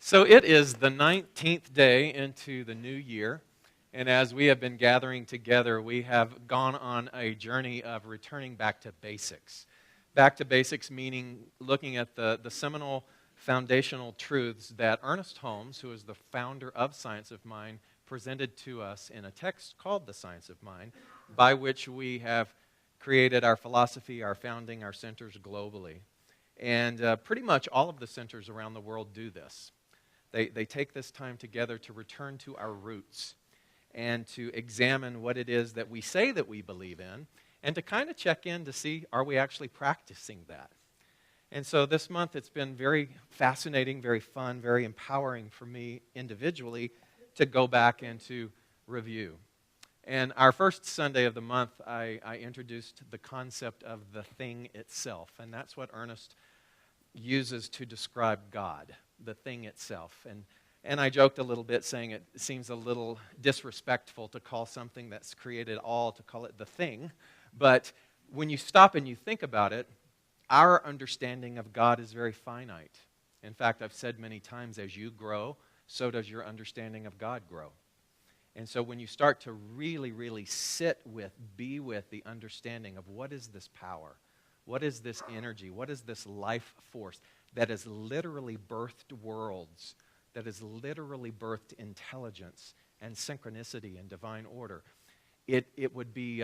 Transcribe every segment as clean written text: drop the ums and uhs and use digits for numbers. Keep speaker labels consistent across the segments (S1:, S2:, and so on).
S1: So it is the 19th day into the new year, and as we have been gathering together, we have gone on a journey of returning back to basics. Back to basics meaning looking at the seminal foundational truths that Ernest Holmes, who is the founder of Science of Mind, presented to us in a text called The Science of Mind, by which we have created our philosophy, our founding, our centers globally. And pretty much all of the centers around the world do this. They take this time together to return to our roots and to examine what it is that we say that we believe in and to kind of check in to see, are we actually practicing that? And so this month it's been very fascinating, very fun, very empowering for me individually to go back and to review. And our first Sunday of the month, I introduced the concept of the thing itself, and that's what Ernest uses to describe God, the thing itself. And I joked a little bit saying it seems a little disrespectful to call something that's created all, to call it the thing. But when you stop and you think about it, our understanding of God is very finite. In fact, I've said many times, as you grow, so does your understanding of God grow. And so when you start to really, really sit with, be with the understanding of what is this power, what is this energy, what is this life force that has literally birthed worlds, that has literally birthed intelligence and synchronicity and divine order, it would be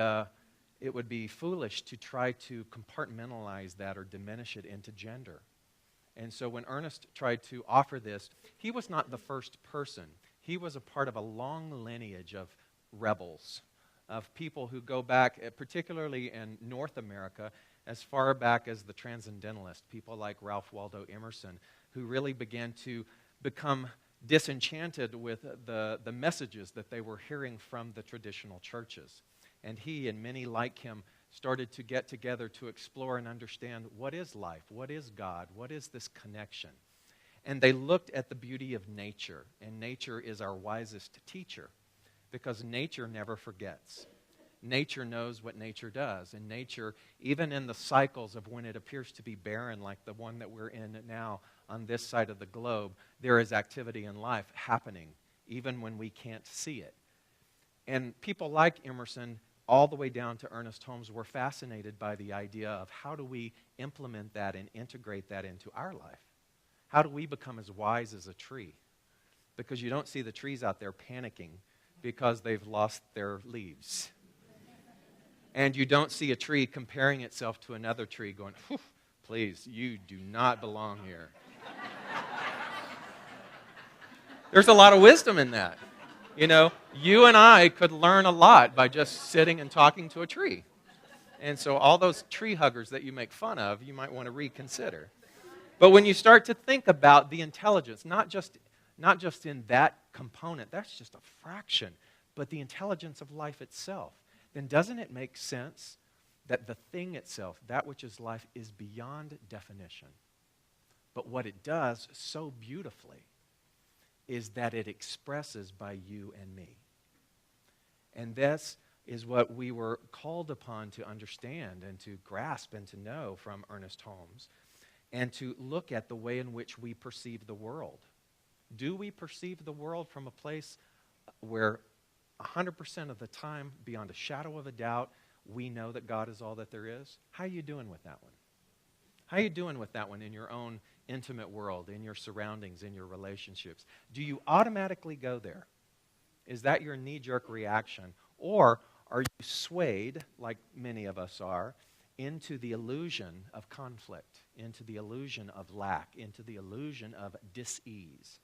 S1: foolish to try to compartmentalize that or diminish it into gender. And so when Ernest tried to offer this, he was not the first person. He was a part of a long lineage of rebels, of people who go back, particularly in North America, as far back as the Transcendentalists, people like Ralph Waldo Emerson, who really began to become disenchanted with the messages that they were hearing from the traditional churches. And he and many like him started to get together to explore and understand what is life, what is God, what is this connection. And they looked at the beauty of nature, and nature is our wisest teacher, because nature never forgets. Nature knows what nature does, and nature, even in the cycles of when it appears to be barren, like the one that we're in now on this side of the globe, there is activity in life happening, even when we can't see it. And people like Emerson, all the way down to Ernest Holmes, were fascinated by the idea of how do we implement that and integrate that into our life? How do we become as wise as a tree? Because you don't see the trees out there panicking because they've lost their leaves. And you don't see a tree comparing itself to another tree going, please, you do not belong here. There's a lot of wisdom in that. You know, you and I could learn a lot by just sitting and talking to a tree. And so all those tree huggers that you make fun of, you might want to reconsider. But when you start to think about the intelligence, not just in that component, that's just a fraction, but the intelligence of life itself, then doesn't it make sense that the thing itself, that which is life, is beyond definition? But what it does so beautifully is that it expresses by you and me. And this is what we were called upon to understand and to grasp and to know from Ernest Holmes, and to look at the way in which we perceive the world. Do we perceive the world from a place where 100% of the time, beyond a shadow of a doubt, we know that God is all that there is? How are you doing with that one? How are you doing with that one in your own intimate world, in your surroundings, in your relationships? Do you automatically go there? Is that your knee-jerk reaction? Or are you swayed, like many of us are, into the illusion of conflict, into the illusion of lack, into the illusion of dis-ease?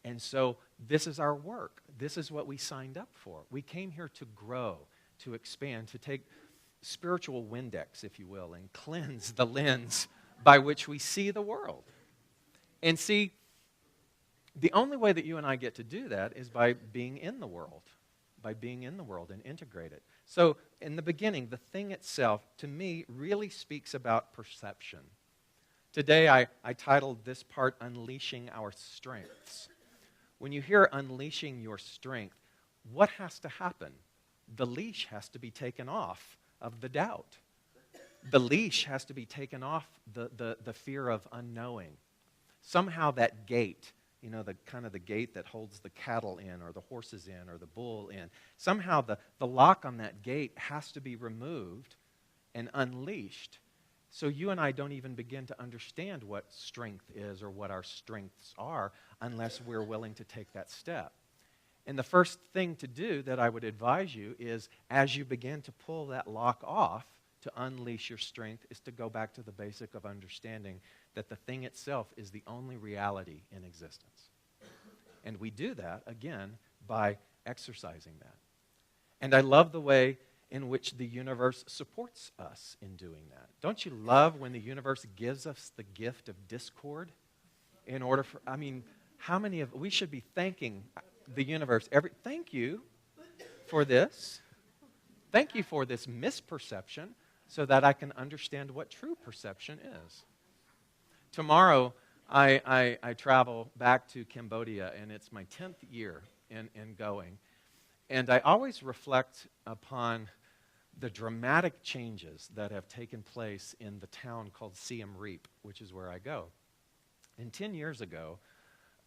S1: And so this is our work. This is what we signed up for. We came here to grow, to expand, to take spiritual Windex, if you will, and cleanse the lens by which we see the world. And see, the only way that you and I get to do that is by being in the world, and integrate it. So in the beginning, the thing itself, to me, really speaks about perception. Today, I titled this part, Unleashing Our Strengths. When you hear unleashing your strength, what has to happen? The leash has to be taken off of the doubt. The leash has to be taken off the fear of unknowing. Somehow that gate the kind of the gate that holds the cattle in or the horses in or the bull in. Somehow the lock on that gate has to be removed and unleashed. So you and I don't even begin to understand what strength is or what our strengths are unless we're willing to take that step. And the first thing to do that I would advise you is, as you begin to pull that lock off to unleash your strength, is to go back to the basic of understanding that the thing itself is the only reality in existence. And we do that, again, by exercising that. And I love the way in which the universe supports us in doing that. Don't you love when the universe gives us the gift of discord? In order for, how many of, we should be thanking the universe thank you for this. Thank you for this misperception so that I can understand what true perception is. Tomorrow, I travel back to Cambodia, and it's my 10th year in going. And I always reflect upon the dramatic changes that have taken place in the town called Siem Reap, which is where I go. And 10 years ago,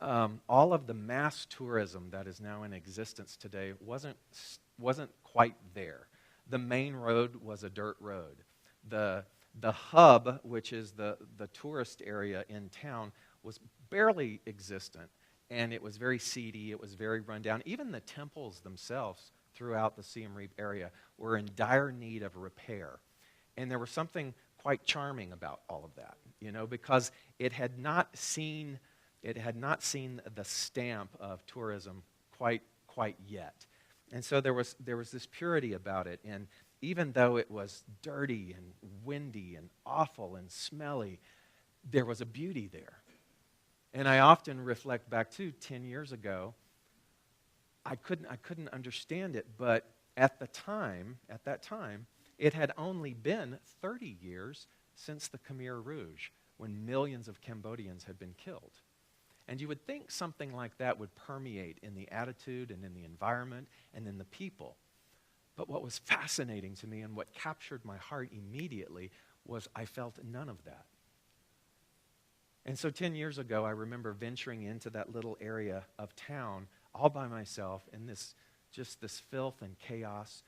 S1: all of the mass tourism that is now in existence today wasn't quite there. The main road was a dirt road. The hub, which is the tourist area in town, was barely existent, and it was very seedy, it was very run down. Even the temples themselves throughout the Siem Reap area were in dire need of repair. And there was something quite charming about all of that, because it had not seen the stamp of tourism quite yet. And so there was this purity about it. And even though it was dirty and windy and awful and smelly, there was a beauty there. And I often reflect back to 10 years ago. I couldn't understand it, but at that time, it had only been 30 years since the Khmer Rouge, when millions of Cambodians had been killed. And you would think something like that would permeate in the attitude and in the environment and in the people. But what was fascinating to me and what captured my heart immediately was I felt none of that. And so 10 years ago, I remember venturing into that little area of town all by myself in this filth and chaos.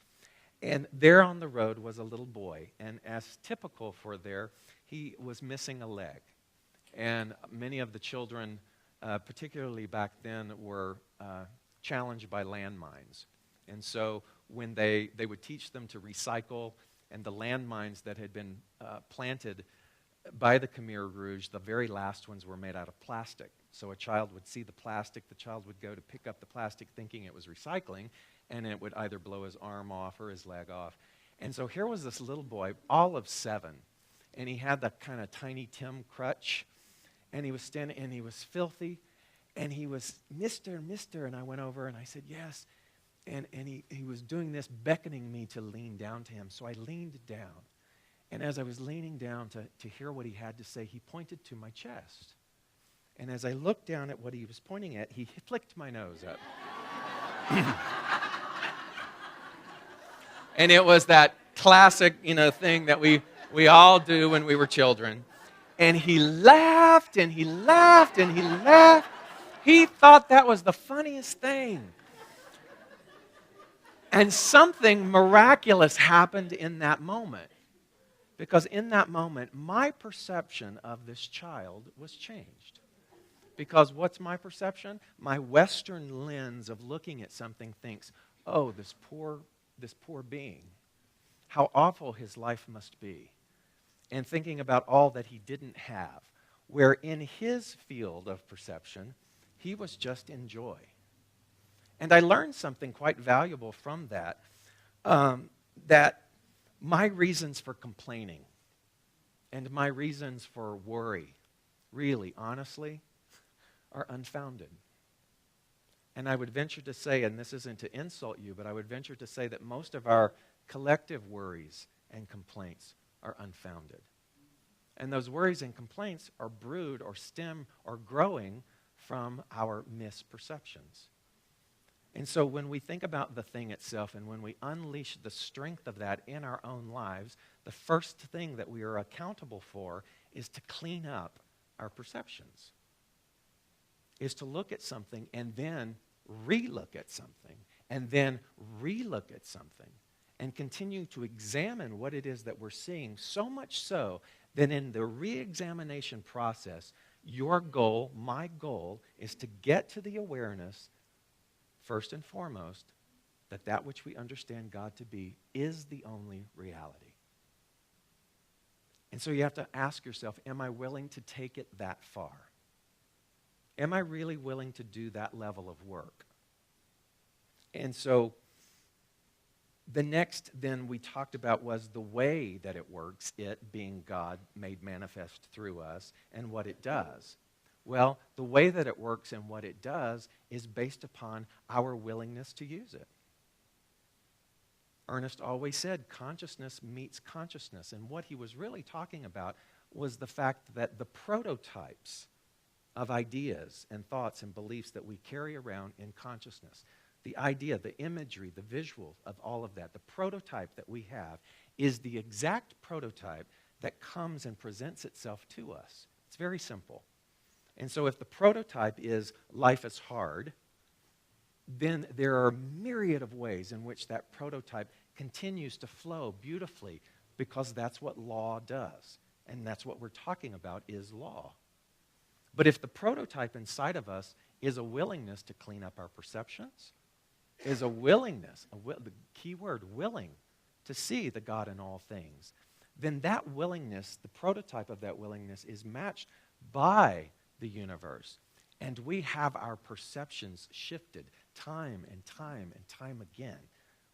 S1: And there on the road was a little boy. And as typical for there, he was missing a leg. And many of the children, particularly back then, were challenged by landmines. And so when they would teach them to recycle, and the landmines that had been planted by the Khmer Rouge, the very last ones were made out of plastic. So a child would see the plastic, the child would go to pick up the plastic thinking it was recycling, and it would either blow his arm off or his leg off. And so here was this little boy, all of 7, and he had that kind of Tiny Tim crutch, and he was standing, and he was filthy, and he was, Mister, and I went over and I said, yes. And he was doing this, beckoning me to lean down to him. So I leaned down. And as I was leaning down to hear what he had to say, he pointed to my chest. And as I looked down at what he was pointing at, he flicked my nose up. And it was that classic, thing that we all do when we were children. And he laughed, and he laughed, and he laughed. He thought that was the funniest thing. And something miraculous happened in that moment. Because in that moment, my perception of this child was changed. Because what's my perception? My Western lens of looking at something thinks, oh, this poor being, how awful his life must be. And thinking about all that he didn't have, where in his field of perception, he was just in joy. And I learned something quite valuable from that, that my reasons for complaining and my reasons for worry, really, honestly, are unfounded. And I would venture to say, and this isn't to insult you, but I would venture to say that most of our collective worries and complaints are unfounded. And those worries and complaints are brewed or stem or growing from our misperceptions. And so when we think about the thing itself and when we unleash the strength of that in our own lives, the first thing that we are accountable for is to clean up our perceptions. is to look at something and then re-look at something and then re-look at something and continue to examine what it is that we're seeing, so much so that in the re-examination process, your goal, my goal, is to get to the awareness, first and foremost, that that which we understand God to be is the only reality. And so you have to ask yourself, am I willing to take it that far? Am I really willing to do that level of work? And so the next then we talked about was the way that it works, it being God made manifest through us, and what it does. Well, the way that it works and what it does is based upon our willingness to use it. Ernest always said consciousness meets consciousness, and what he was really talking about was the fact that the prototypes of ideas and thoughts and beliefs that we carry around in consciousness, the idea, the imagery, the visual of all of that, the prototype that we have is the exact prototype that comes and presents itself to us. It's very simple. And so if the prototype is life is hard, then there are a myriad of ways in which that prototype continues to flow beautifully, because that's what law does. And that's what we're talking about is law. But if the prototype inside of us is a willingness to clean up our perceptions, is a willingness, the key word, willing, to see the God in all things, then that willingness, the prototype of that willingness, is matched by the universe. And we have our perceptions shifted time and time and time again,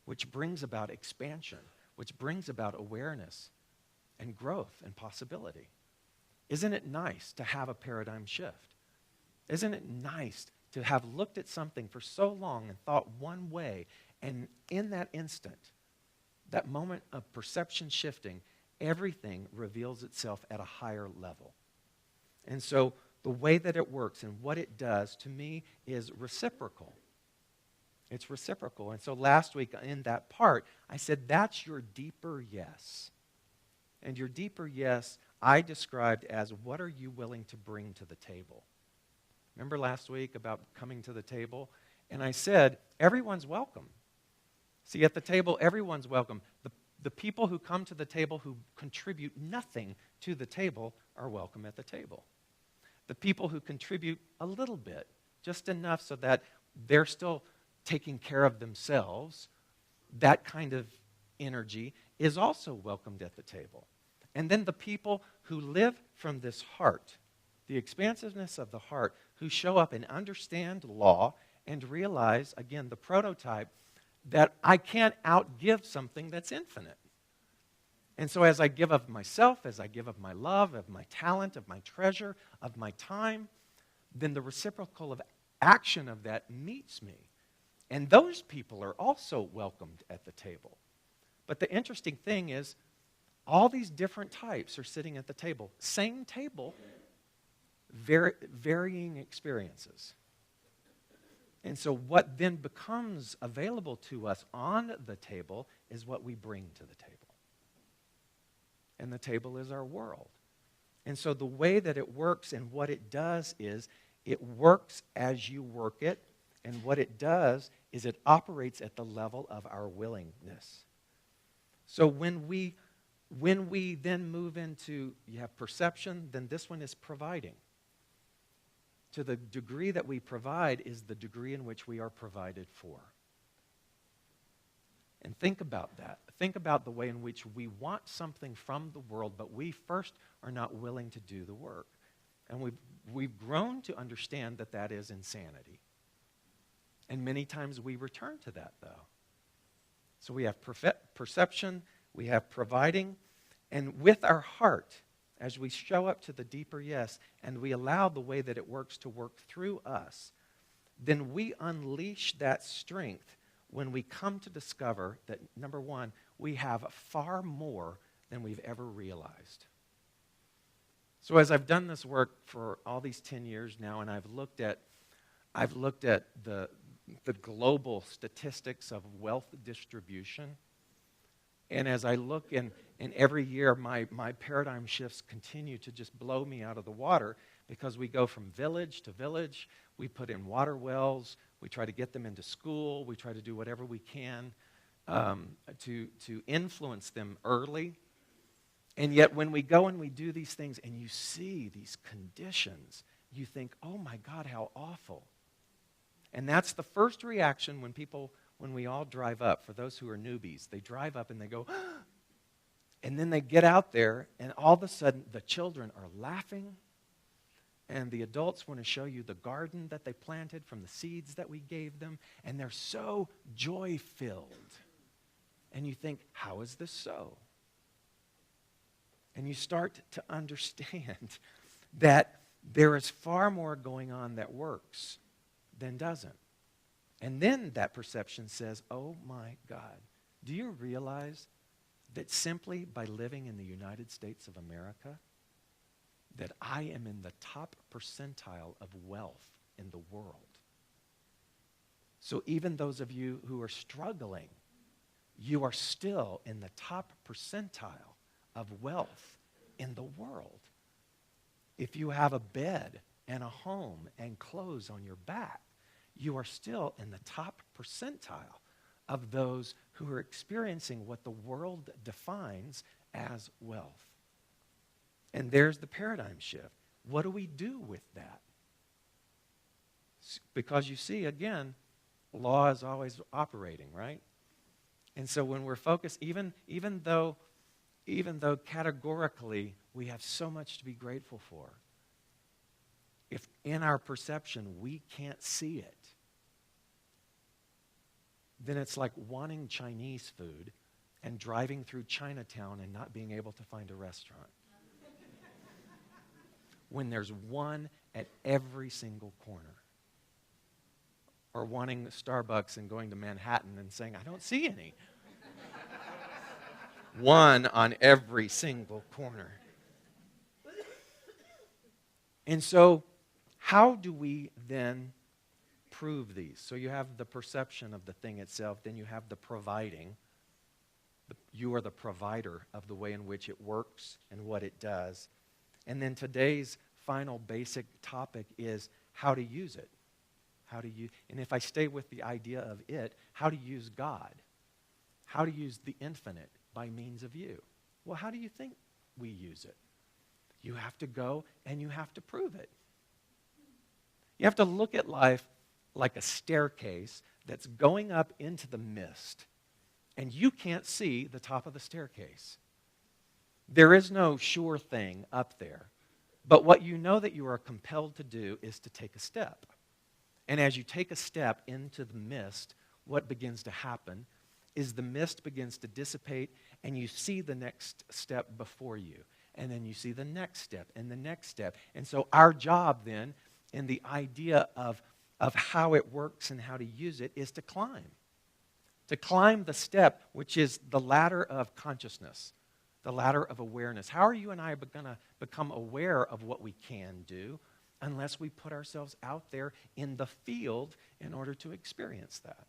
S1: which brings about expansion, which brings about awareness and growth and possibility. Isn't it nice to have a paradigm shift? Isn't it nice to have looked at something for so long and thought one way, and in that instant, that moment of perception shifting, everything reveals itself at a higher level. And so the way that it works and what it does, to me, is reciprocal. It's reciprocal. And so last week in that part, I said that's your deeper yes. And your deeper yes, I described as, what are you willing to bring to the table? Remember last week about coming to the table? And I said, everyone's welcome. See, at the table, everyone's welcome. The people who come to the table who contribute nothing to the table are welcome at the table. The people who contribute a little bit, just enough so that they're still taking care of themselves, that kind of energy is also welcomed at the table. And then the people who live from this heart, the expansiveness of the heart, who show up and understand law and realize, again, the prototype, that I can't outgive something that's infinite. And so as I give of myself, as I give of my love, of my talent, of my treasure, of my time, then the reciprocal of action of that meets me. And those people are also welcomed at the table. But the interesting thing is, all these different types are sitting at the table. Same table, varying experiences. And so what then becomes available to us on the table is what we bring to the table. And the table is our world. And so the way that it works and what it does is it works as you work it, and what it does is it operates at the level of our willingness. So when we then move into, you have perception, then this one is providing. To the degree that we provide is the degree in which we are provided for. And think about that. Think about the way in which we want something from the world, but we first are not willing to do the work. And we've grown to understand that that is insanity. And many times we return to that, though. So we have perception, we have providing, and with our heart, as we show up to the deeper yes, and we allow the way that it works to work through us, then we unleash that strength when we come to discover that, number one, we have far more than we've ever realized. So as I've done this work for all these 10 years now, and I've looked at the global statistics of wealth distribution, and as I look and every year my paradigm shifts continue to just blow me out of the water, because we go from village to village. We put in water wells. We try to get them into school. We try to do whatever we can to influence them early. And yet when we go and we do these things and you see these conditions, you think, oh my God, how awful. And that's the first reaction when we all drive up. For those who are newbies, they drive up and they go, and then they get out there and all of a sudden the children are laughing and the adults want to show you the garden that they planted from the seeds that we gave them, and they're so joy-filled. And you think, how is this so? And you start to understand that there is far more going on that works than doesn't. And then that perception says, oh my God, do you realize that simply by living in the United States of America, that I am in the top percentile of wealth in the world? So even those of you who are struggling, you are still in the top percentile of wealth in the world. If you have a bed and a home and clothes on your back, you are still in the top percentile of those who are experiencing what the world defines as wealth. And there's the paradigm shift. What do we do with that? Because you see, again, law is always operating, right? And so when we're focused, even though categorically we have so much to be grateful for, if in our perception we can't see it, then it's like wanting Chinese food and driving through Chinatown and not being able to find a restaurant. When there's one at every single corner. Or wanting Starbucks and going to Manhattan and saying, I don't see any. One on every single corner. And so, how do we then prove these? So you have the perception of the thing itself, then you have the providing. You are the provider of the way in which it works and what it does. And then today's final basic topic is how to use it. And if I stay with the idea of it, how to use God. How to use the infinite by means of you. Well, how do you think we use it? You have to go and you have to prove it. You have to look at life like a staircase that's going up into the mist, and you can't see the top of the staircase. There is no sure thing up there. But what you know that you are compelled to do is to take a step. And as you take a step into the mist, what begins to happen is the mist begins to dissipate, and you see the next step before you. And then you see the next step and the next step. And so our job then, in the idea of how it works and how to use it, is to climb. To climb the step, which is the ladder of consciousness, the ladder of awareness. How are you and I going to become aware of what we can do unless we put ourselves out there in the field in order to experience that?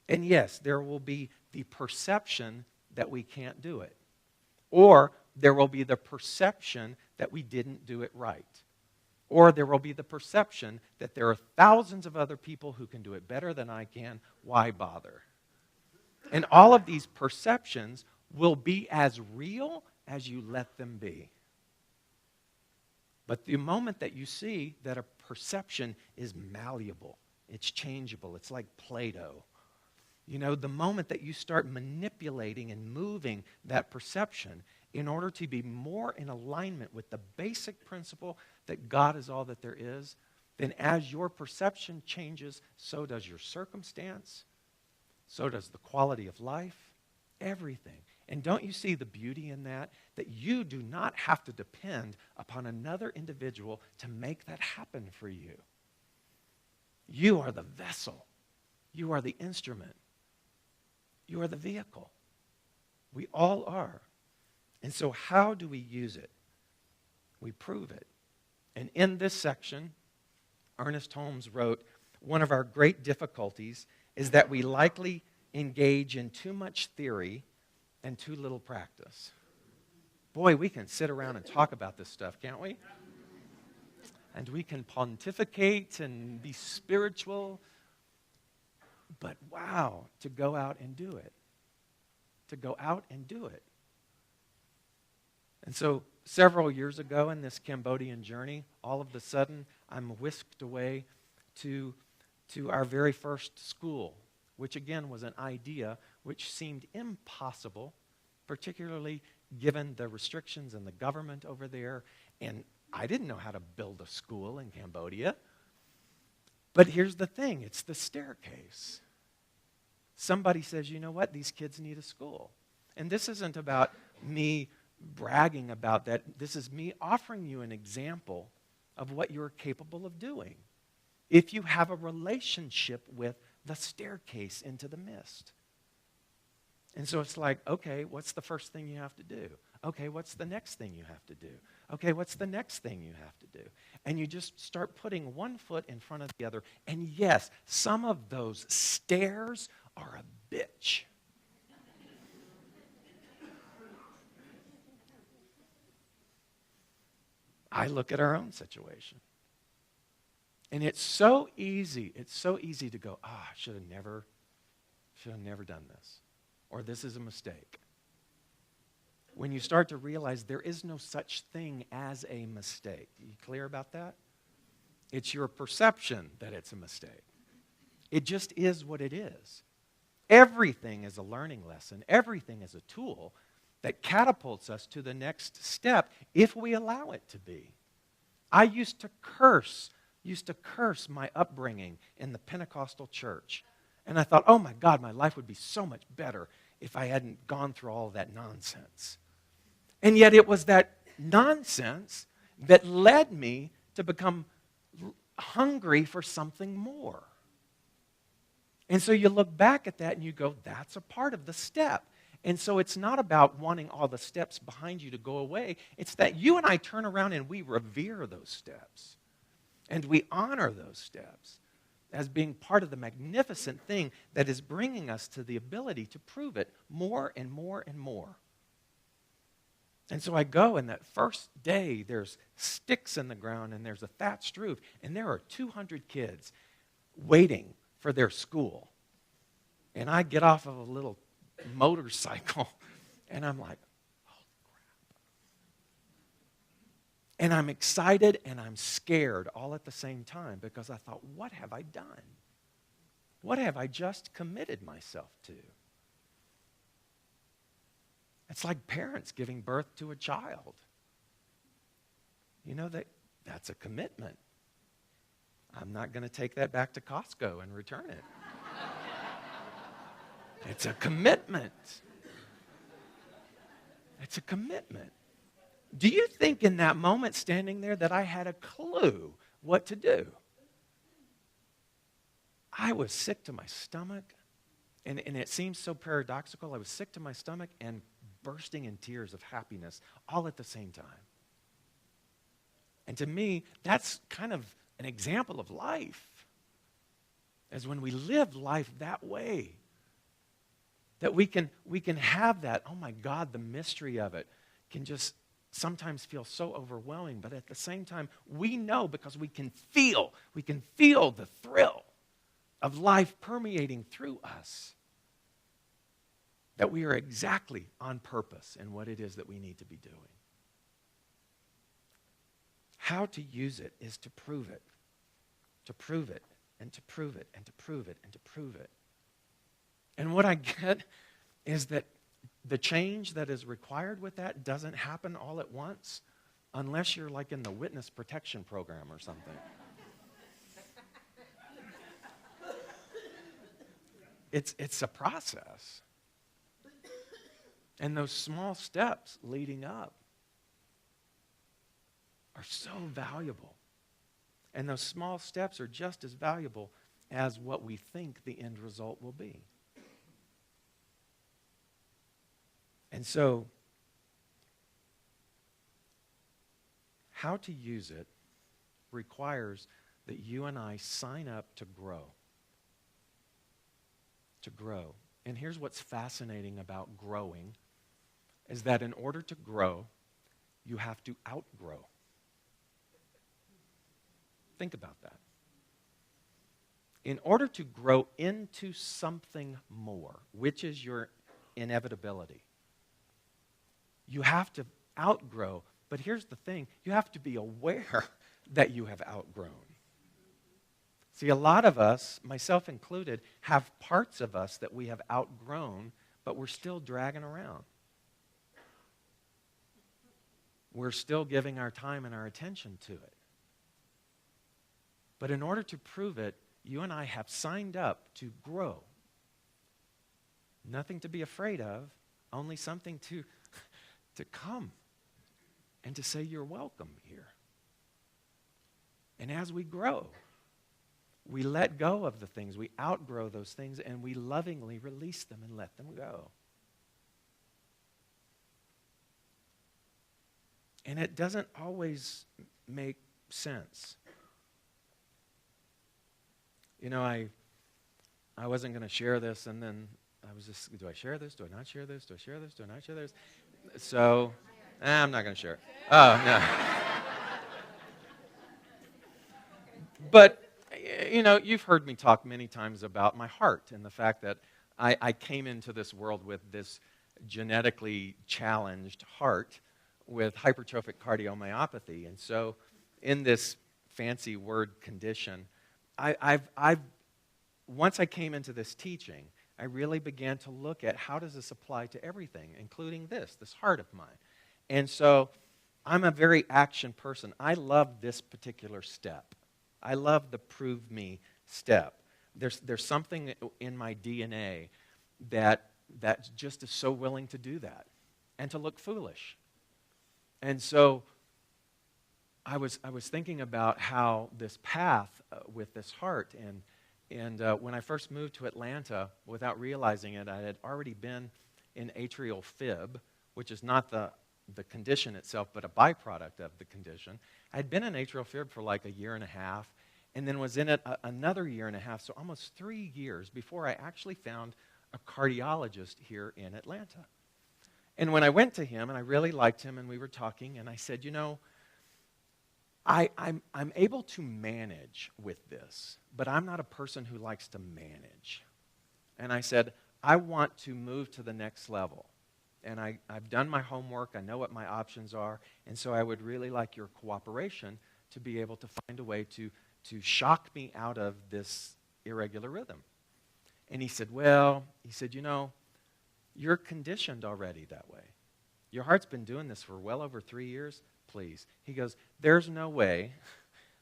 S1: And yes, there will be the perception that we can't do it. Or there will be the perception that we didn't do it right. Or there will be the perception that there are thousands of other people who can do it better than I can. Why bother? And all of these perceptions will be as real as you let them be. But the moment that you see that a perception is malleable, it's changeable, it's like Play-Doh. You know, the moment that you start manipulating and moving that perception in order to be more in alignment with the basic principle that God is all that there is, then as your perception changes, so does your circumstance, so does the quality of life, everything. And don't you see the beauty in that? That you do not have to depend upon another individual to make that happen for you. You are the vessel. You are the instrument. You are the vehicle. We all are. And so how do we use it? We prove it. And in this section, Ernest Holmes wrote, one of our great difficulties is that we likely engage in too much theory and too little practice. Boy, we can sit around and talk about this stuff, can't we? and we can pontificate and be spiritual. But wow, to go out and do it. To go out and do it. And so several years ago in this Cambodian journey, all of a sudden, I'm whisked away to our very first school, which again was an idea which seemed impossible, particularly given the restrictions and the government over there. And I didn't know how to build a school in Cambodia. But here's the thing, it's the staircase. Somebody says, you know what, these kids need a school. And this isn't about me bragging about that. This is me offering you an example of what you're capable of doing if you have a relationship with the staircase into the mist. And so it's like, okay, what's the first thing you have to do? Okay, what's the next thing you have to do? Okay, what's the next thing you have to do? And you just start putting one foot in front of the other. And yes, some of those stairs are a bitch. I look at our own situation. And it's so easy to go, I should have never done this. Or this is a mistake. When you start to realize there is no such thing as a mistake. You clear about that? It's your perception that it's a mistake. It just is what it is. Everything is a learning lesson. Everything is a tool that catapults us to the next step if we allow it to be. I used to curse my upbringing in the Pentecostal church. And I thought, oh my God, my life would be so much better if I hadn't gone through all of that nonsense. And yet it was that nonsense that led me to become hungry for something more. And so you look back at that and you go, that's a part of the step. And so it's not about wanting all the steps behind you to go away. It's that you and I turn around and we revere those steps. And we honor those steps as being part of the magnificent thing that is bringing us to the ability to prove it more and more and more. And so I go, and that first day, there's sticks in the ground, and there's a thatched roof, and there are 200 kids waiting for their school. And I get off of a little motorcycle, and I'm like, holy crap. And I'm excited, and I'm scared all at the same time, because I thought, what have I done? What have I just committed myself to? It's like parents giving birth to a child. You know, that's a commitment. I'm not going to take that back to Costco and return it. It's a commitment. It's a commitment. Do you think in that moment standing there that I had a clue what to do? I was sick to my stomach, and it seems so paradoxical. I was sick to my stomach and bursting in tears of happiness all at the same time. And to me, that's kind of an example of life. As when we live life that way, that we can have that, oh my God, the mystery of it can just sometimes feel so overwhelming, but at the same time, we know because we can feel the thrill of life permeating through us, that we are exactly on purpose in what it is that we need to be doing. How to use it is to prove it, and to prove it, and to prove it, and to prove it. And what I get is that the change that is required with that doesn't happen all at once unless you're like in the witness protection program or something. It's a process. And those small steps leading up are so valuable. And those small steps are just as valuable as what we think the end result will be. And so, how to use it requires that you and I sign up to grow. To grow. And here's what's fascinating about growing, is that in order to grow, you have to outgrow. Think about that. In order to grow into something more, which is your inevitability, you have to outgrow. But here's the thing, you have to be aware that you have outgrown. See, a lot of us, myself included, have parts of us that we have outgrown, but we're still dragging around. We're still giving our time and our attention to it. But in order to prove it, you and I have signed up to grow. Nothing to be afraid of, only something to come and to say you're welcome here. And as we grow, we let go of the things, we outgrow those things, and we lovingly release them and let them go. And it doesn't always make sense. You know, I wasn't going to share this, and then I was just, do I share this? Do I not share this? Do I share this? Do I not share this? So, I'm not going to share it. Oh, no. But, you know, you've heard me talk many times about my heart and the fact that I came into this world with this genetically challenged heart with hypertrophic cardiomyopathy. And so in this fancy word condition, once I came into this teaching, I really began to look at how does this apply to everything, including this heart of mine. And so I'm a very action person. I love this particular step. I love the prove me step. There's something in my DNA that just is so willing to do that and to look foolish. And so I was thinking about how this path with this heart, and when I first moved to Atlanta, without realizing it, I had already been in atrial fib, which is not the condition itself, but a byproduct of the condition. I had been in atrial fib for like a year and a half, and then was in it another year and a half, so almost 3 years before I actually found a cardiologist here in Atlanta. And when I went to him, and I really liked him, and we were talking, and I said, you know, I'm able to manage with this, but I'm not a person who likes to manage. And I said, I want to move to the next level. And I've done my homework, I know what my options are, and so I would really like your cooperation to be able to find a way to shock me out of this irregular rhythm. And he said, you know, you're conditioned already that way. Your heart's been doing this for well over 3 years. Please. He goes, there's no way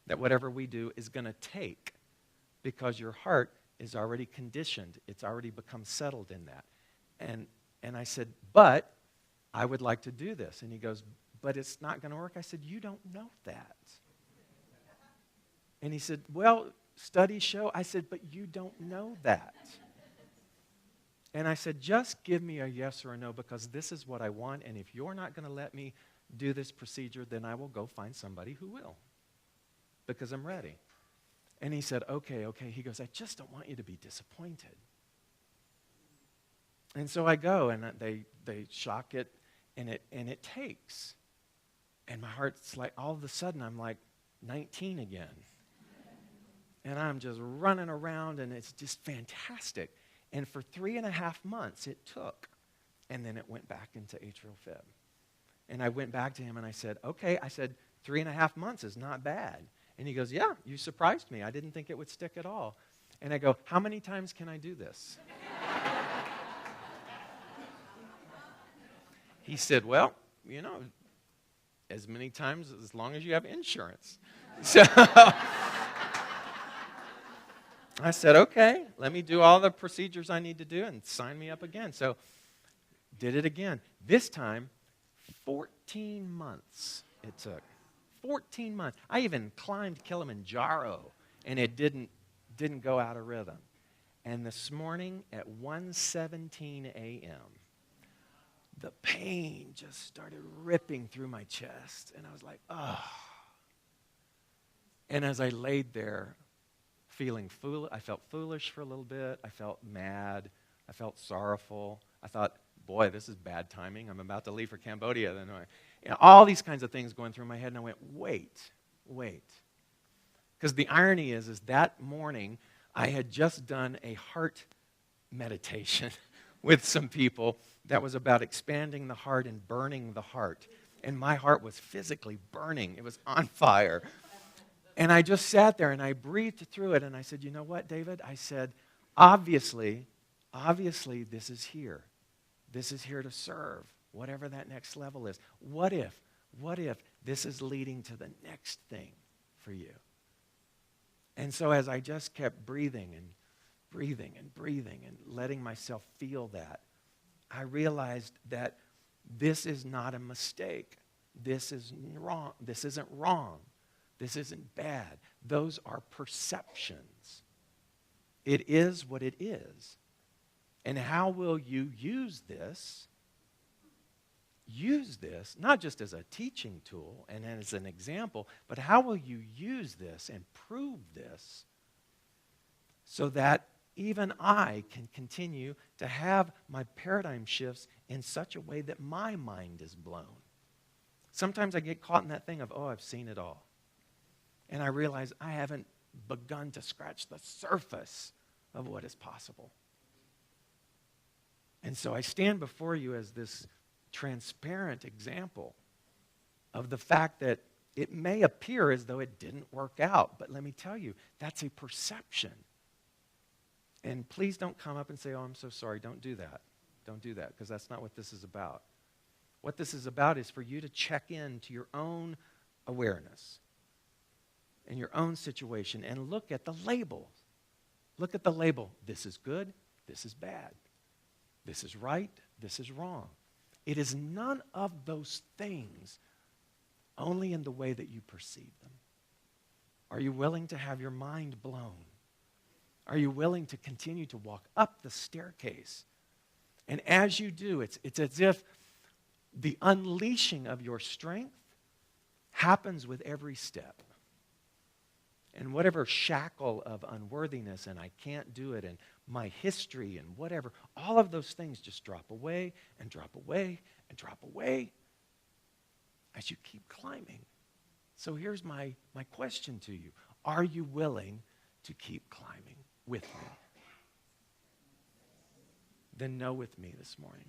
S1: that whatever we do is going to take, because your heart is already conditioned. It's already become settled in that. And I said, but I would like to do this. And he goes, but it's not going to work. I said, you don't know that. And he said, well, studies show. I said, but you don't know that. And I said, just give me a yes or a no, because this is what I want, and if you're not going to let me do this procedure, then I will go find somebody who will, because I'm ready. And he said, okay. He goes, I just don't want you to be disappointed. And so I go, and they shock it, and it takes. And my heart's like, all of a sudden, I'm like 19 again. And I'm just running around, and it's just fantastic. And for 3.5 months, it took. And then it went back into atrial fib. And I went back to him, and I said, okay. I said, 3.5 months is not bad. And he goes, yeah, you surprised me. I didn't think it would stick at all. And I go, how many times can I do this? He said, well, you know, as many times as long as you have insurance. So I said, okay, let me do all the procedures I need to do and sign me up again. So did it again. This time, 14 months it took. 14 months. I even climbed Kilimanjaro, and it didn't go out of rhythm. And this morning at 1:17 a.m., the pain just started ripping through my chest, and I was like, oh. And as I laid there, feeling foolish, I felt foolish for a little bit. I felt mad. I felt sorrowful. I thought, boy, this is bad timing. I'm about to leave for Cambodia. Then all these kinds of things going through my head, and I went, wait. Because the irony is that morning I had just done a heart meditation with some people that was about expanding the heart and burning the heart. And my heart was physically burning. It was on fire. And I just sat there and I breathed through it and I said, you know what, David? I said, obviously, this is here. This is here to serve, whatever that next level is. What if this is leading to the next thing for you? And so as I just kept breathing and letting myself feel that, I realized that this is not a mistake. This isn't wrong. This isn't bad. Those are perceptions. It is what it is. And how will you use this? Use this, not just as a teaching tool and as an example, but how will you use this and prove this so that even I can continue to have my paradigm shifts in such a way that my mind is blown. Sometimes I get caught in that thing of, oh, I've seen it all. And I realize I haven't begun to scratch the surface of what is possible. And so I stand before you as this transparent example of the fact that it may appear as though it didn't work out. But let me tell you, that's a perception. And please don't come up and say, oh, I'm so sorry. Don't do that. Don't do that, because that's not what this is about. What this is about is for you to check in to your own awareness and your own situation and look at the label. Look at the label. This is good. This is bad. This is right. This is wrong. It is none of those things, only in the way that you perceive them. Are you willing to have your mind blown? Are you willing to continue to walk up the staircase? And as you do, it's as if the unleashing of your strength happens with every step. And whatever shackle of unworthiness and I can't do it and my history and whatever, all of those things just drop away and drop away and drop away as you keep climbing. So here's my question to you. Are you willing to keep climbing with me? Then know with me this morning.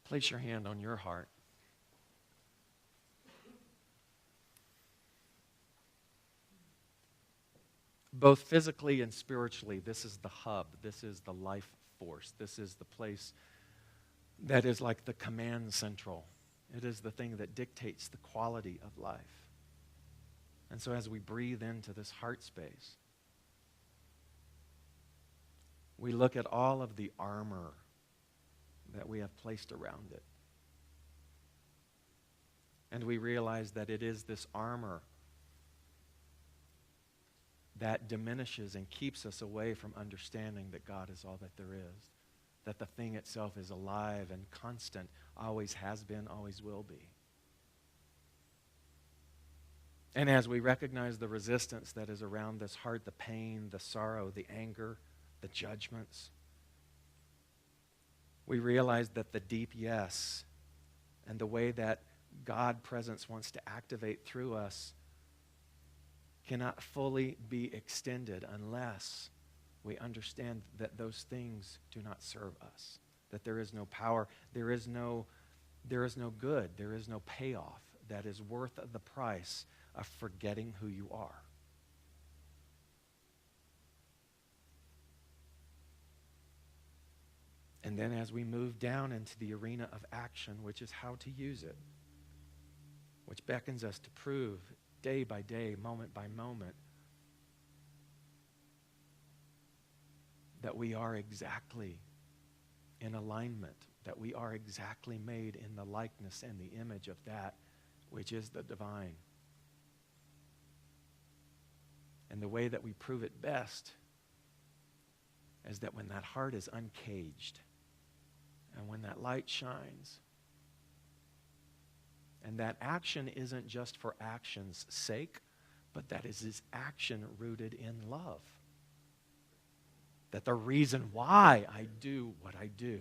S1: Place your hand on your heart. Both physically and spiritually, this is the hub. This is the life force. This is the place that is like the command central. It is the thing that dictates the quality of life. And so as we breathe into this heart space, we look at all of the armor that we have placed around it. And we realize that it is this armor that diminishes and keeps us away from understanding that God is all that there is, that the thing itself is alive and constant, always has been, always will be. And as we recognize the resistance that is around this heart, the pain, the sorrow, the anger, the judgments, we realize that the deep yes and the way that God presence wants to activate through us cannot fully be extended unless we understand that those things do not serve us, that there is no power, there is no good, there is no payoff that is worth the price of forgetting who you are. And then as we move down into the arena of action, which is how to use it, which beckons us to prove day by day, moment by moment, that we are exactly in alignment, that we are exactly made in the likeness and the image of that which is the divine. And the way that we prove it best is that when that heart is uncaged, and when that light shines, and that action isn't just for action's sake, but that is action rooted in love. That the reason why I do what I do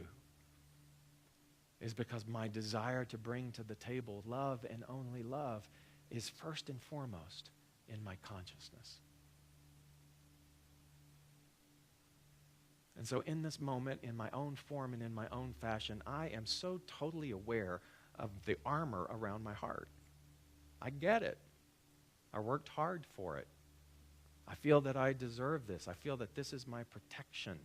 S1: is because my desire to bring to the table love and only love is first and foremost in my consciousness. And so in this moment, in my own form and in my own fashion, I am so totally aware of the armor around my heart. I get it. I worked hard for it. I feel that I deserve this. I feel that this is my protection.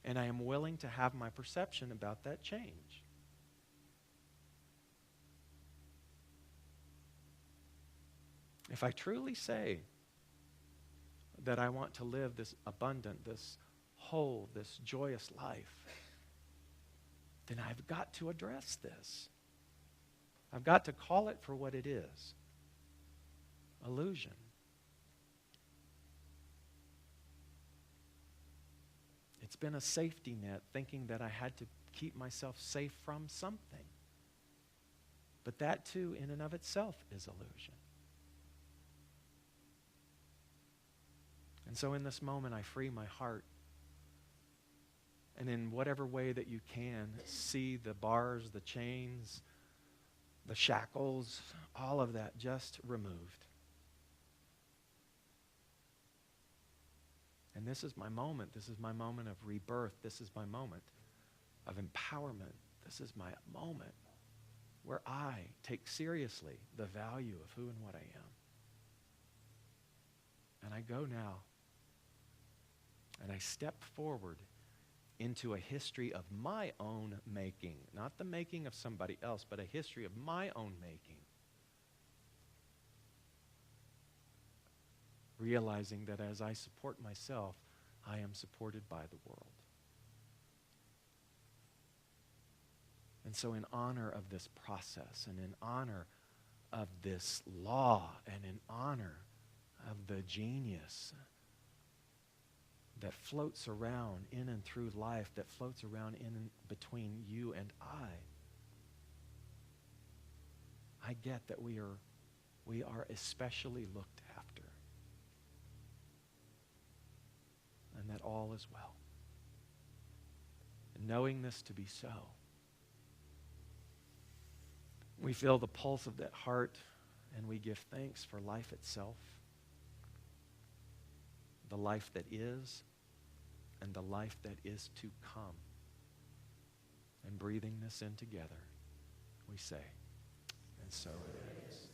S1: And I am willing to have my perception about that change. If I truly say that I want to live this abundant, this whole, this joyous life, then I've got to address this. I've got to call it for what it is. Illusion. It's been a safety net thinking that I had to keep myself safe from something. But that too in and of itself is illusion. And so in this moment I free my heart. And in whatever way that you can, see the bars, the chains, the shackles, all of that just removed. And this is my moment. This is my moment of rebirth. This is my moment of empowerment. This is my moment where I take seriously the value of who and what I am. And I go now and I step forward into a history of my own making, not the making of somebody else, but a history of my own making. Realizing that as I support myself, I am supported by the world. And so in honor of this process, and in honor of this law, and in honor of the genius that floats around in and through life, that floats around in and between you and I get that we are especially looked after. And that all is well. And knowing this to be so, we feel the pulse of that heart and we give thanks for life itself, the life that is, and the life that is to come. And breathing this in together, we say, and so it is.